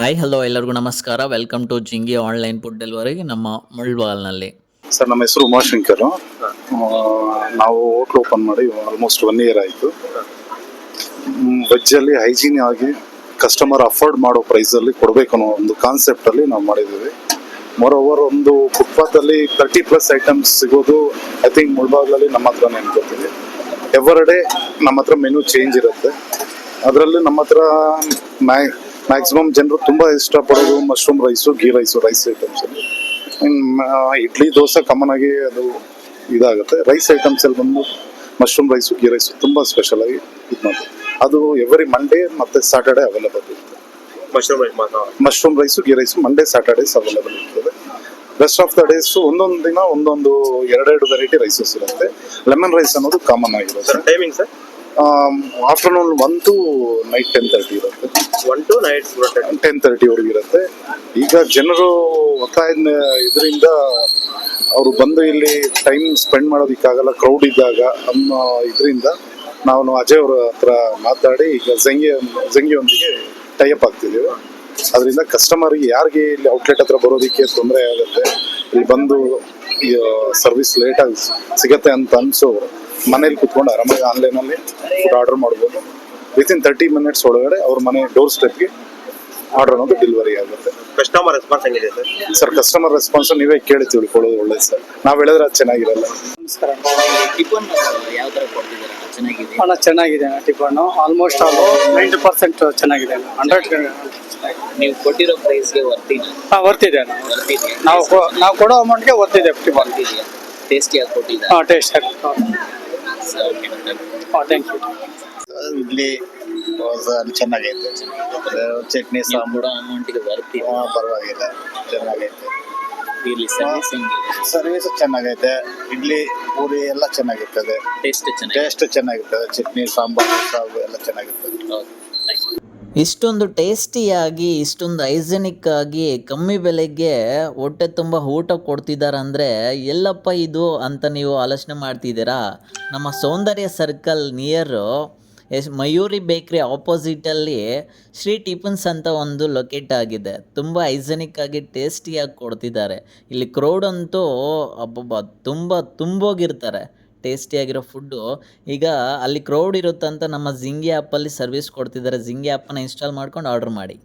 Hi hello ಎಲ್ಲರಿಗೂ ನಮಸ್ಕಾರ. Welcome to ಜಿಂಗಿ ಆನ್ಲೈನ್ ಫುಡ್ ಡೆಲಿವರಿ ನಮ್ಮ ಮುಳ್ಬಾಲ್ನಲ್ಲಿ. ಸರ್, ನಮ್ಮ ಹೆಸರು ಉಮಾಶಂಕರ್. ನಾವು ಹೋಟ್ಲ್ ಓಪನ್ ಮಾಡಿ ಆಲ್ಮೋಸ್ಟ್ 1 ಇಯರ್ ಆಯಿತು. ವೆಜ್ಜಲ್ಲಿ ಹೈಜೀನ್ ಆಗಿ ಕಸ್ಟಮರ್ ಅಫೋರ್ಡ್ ಮಾಡೋ ಪ್ರೈಸಲ್ಲಿ ಕೊಡಬೇಕು ಅನ್ನೋ ಒಂದು ಕಾನ್ಸೆಪ್ಟಲ್ಲಿ ನಾವು ಮಾಡಿದ್ದೀವಿ. ಮೋರೋವರ್ ಒಂದು ಫುಟ್ಪಾತಲ್ಲಿ 30+ ಐಟಮ್ಸ್ ಸಿಗೋದು ಐ ಥಿಂಕ್ ಮುಳ್ಬಾಗ್ಲಲ್ಲಿ ನಮ್ಮ ಹತ್ರನೇ ಅನ್ಕೋತೀವಿ. ಎವರ್ ಡೇ ನಮ್ಮ ಹತ್ರ ಮೆನು ಚೇಂಜ್ ಇರುತ್ತೆ. ಅದರಲ್ಲಿ ನಮ್ಮ ಹತ್ರ ಮ್ಯಾಕ್ಸಿಮಮ್ ಜನರು ತುಂಬ ಇಷ್ಟಪಡೋದು ಮಶ್ರೂಮ್ ರೈಸು, ಗೀ ರೈಸ್ ಐಟಮ್ಸಲ್ಲಿ. ಇಡ್ಲಿ ದೋಸೆ ಕಾಮನ್ ಆಗಿ ಅದು ಇದಾಗುತ್ತೆ. ರೈಸ್ ಐಟಮ್ಸಲ್ಲಿ ಬಂದು ಮಶ್ರೂಮ್ ರೈಸು, ಗೀ ರೈಸು ತುಂಬ ಸ್ಪೆಷಲ್ ಆಗಿ ಇದು ಮಾಡ್ತೀವಿ. ಅದು ಎವ್ರಿ ಮಂಡೇ ಮತ್ತು ಸಾಟರ್ಡೆ ಅವೈಲೇಬಲ್ ಇರುತ್ತೆ. Mushroom rice, ghee rice Monday Saturdays available ಇರ್ತದೆ. ರೆಸ್ಟ್ ಆಫ್ ದ ಡೇಸು ಒಂದೊಂದು ದಿನ ಒಂದೊಂದು 2 ವೆರೈಟಿ ರೈಸಸ್ ಇರುತ್ತೆ. ಲೆಮನ್ ರೈಸ್ ಅನ್ನೋದು ಕಾಮನ್ ಆಗಿರುತ್ತೆ. Timing sir? Afternoon 1 to night 10:30 ಇರುತ್ತೆ. 1 to night 10:30 ಇರುತ್ತೆ. ಈಗ ಜನರು ಒತ್ತಾಯದ ಇದರಿಂದ ಅವರು ಬಂದು ಇಲ್ಲಿ ಟೈಮ್ ಸ್ಪೆಂಡ್ ಮಾಡೋದಕ್ಕಾಗಲ್ಲ, ಕ್ರೌಡ್ ಇದ್ದಾಗ ಅನ್ನೋ ಇದರಿಂದ ನಾವು ಅಜಯ್ ಅವ್ರ ಹತ್ರ ಮಾತಾಡಿ ಈಗ ಝಂಗಿಯೊಂದಿಗೆ ಟೈಅಪ್ ಆಗ್ತಿದ್ದೀವಿ. ಅದರಿಂದ ಕಸ್ಟಮರ್ಗೆ ಯಾರಿಗೆ ಇಲ್ಲಿ ಔಟ್ಲೆಟ್ ಹತ್ರ ಬರೋದಕ್ಕೆ ತೊಂದರೆ ಆಗುತ್ತೆ, ಇಲ್ಲಿ ಬಂದು ಸರ್ವಿಸ್ ಲೇಟಾಗಿ ಸಿಗತ್ತೆ ಅಂತ ಅನ್ಸೋರು ಮನೇಲಿ ಕುತ್ಕೊಂಡು ಆರಾಮಾಗಿ ಆನ್ಲೈನಲ್ಲಿ ಫುಡ್ ಆರ್ಡರ್ ಮಾಡ್ಬೋದು. ವಿತಿನ್ 30 minutes ಒಳಗಡೆ ಅವ್ರ ಮನೆ ಡೋರ್ ಸ್ಟೆಪ್ಗೆ ಆರ್ಡರ್ ಅನ್ನೋದು ಡೆಲಿವರಿ ಆಗುತ್ತೆ. ಕಸ್ಟಮರ್ ರೆಸ್ಪಾನ್ಸ್ ಹೆಂಗಿದೆ ಸರ್, ಕಸ್ಟಮರ್ ರೆಸ್ಪಾನ್ಸ್ ನೀವೇ ಕೇಳಿ ತಿಳ್ಕೊಳ್ಳೋದು ಒಳ್ಳೇದು ಸರ್. ನಾವು ಹೇಳಿದ್ರೆ ಅದು ಚೆನ್ನಾಗಿರಲ್ಲ. ನಮಸ್ಕಾರ. ಟಿಫನ್ ಯಾವ ಥರ ಕೊಡ್ತಿದ್ದಾರೆ? ಚೆನ್ನಾಗಿದೆ ಅಣ್ಣ, ಚೆನ್ನಾಗಿದೆ ಟಿಫನ್ನು. ಆಲ್ಮೋಸ್ಟ್ ಆಲ್ 90% ಚೆನ್ನಾಗಿದೆ ಅಣ್ಣ. 100 ನೀವು ಕೊಟ್ಟಿರೋ ಪ್ರೈಸ್ಗೆ ವರ್ತಿನ? ವರ್ತಿದೆ ಅಣ್ಣ. ನಾವು ಕೊಡೋ ಅಮೌಂಟ್ಗೆ ವರ್ತಿದೆ ಟಿಫನ್. ಟೇಸ್ಟಿಯಾಗಿ ಕೊಟ್ಟಿದ್ದಾರೆ. ಟೇಸ್ಟ್ ಆಗಿ. Thank you. ಇಡ್ಲಿ ಚೆನ್ನಾಗೈತೆ. ಚಟ್ನಿ ಸಾಂಬಾರು ಅಮೌಂಟಿಗೆ ವರ್ತಿ ಪರವಾಗಿಲ್ಲ, ಚೆನ್ನಾಗೈತೆ. ಇಲ್ಲಿ ಸರ್ವಿಸ್ ಹೆಂಗಿದೆ? ಸರ್ವಿಸ್ ಚೆನ್ನಾಗೈತೆ. ಇಡ್ಲಿ ಪೂರಿ ಎಲ್ಲ ಚೆನ್ನಾಗಿರ್ತದೆ. ಟೇಸ್ಟ್ ಚೆನ್ನಾಗಿರ್ತದೆ. ಚಟ್ನಿ ಸಾಂಬಾರು ಎಲ್ಲ ಚೆನ್ನಾಗಿರ್ತದೆ. ಇಷ್ಟೊಂದು ಟೇಸ್ಟಿಯಾಗಿ, ಇಷ್ಟೊಂದು ಹೈಜೆನಿಕ್ ಆಗಿ, ಕಮ್ಮಿ ಬೆಲೆಗೆ ಹೊಟ್ಟೆ ತುಂಬ ಊಟ ಕೊಡ್ತಿದ್ದಾರೆ ಅಂದರೆ ಎಲ್ಲಪ್ಪ ಇದು ಅಂತ ನೀವು ಆಲೋಚನೆ ಮಾಡ್ತಿದ್ದೀರಾ? ನಮ್ಮ ಸೌಂದರ್ಯ ಸರ್ಕಲ್ ನಿಯರು ಮಯೂರಿ ಬೇಕ್ರಿ ಆಪೋಸಿಟಲ್ಲಿ ಶ್ರೀ ಟಿಫನ್ಸ್ ಅಂತ ಒಂದು ಲೊಕೇಟ್ ಆಗಿದೆ. ತುಂಬ ಹೈಜೆನಿಕ್ ಆಗಿ ಟೇಸ್ಟಿಯಾಗಿ ಕೊಡ್ತಿದ್ದಾರೆ. ಇಲ್ಲಿ ಕ್ರೌಡ್ ಅಂತೂ ತುಂಬೋಗಿರ್ತಾರೆ ಟೇಸ್ಟಿಯಾಗಿರೋ ಫುಡ್ಡು. ಈಗ ಅಲ್ಲಿ ಕ್ರೌಡ್ ಇರುತ್ತಂತ ನಮ್ಮ ಜಿಂಗಿ ಆ್ಯಪಲ್ಲಿ ಸರ್ವಿಸ್ ಕೊಡ್ತಿದ್ದಾರೆ. ಜಿಂಗಿ ಆ್ಯಪನ್ನು ಇನ್ಸ್ಟಾಲ್ ಮಾಡ್ಕೊಂಡು ಆರ್ಡರ್ ಮಾಡಿ.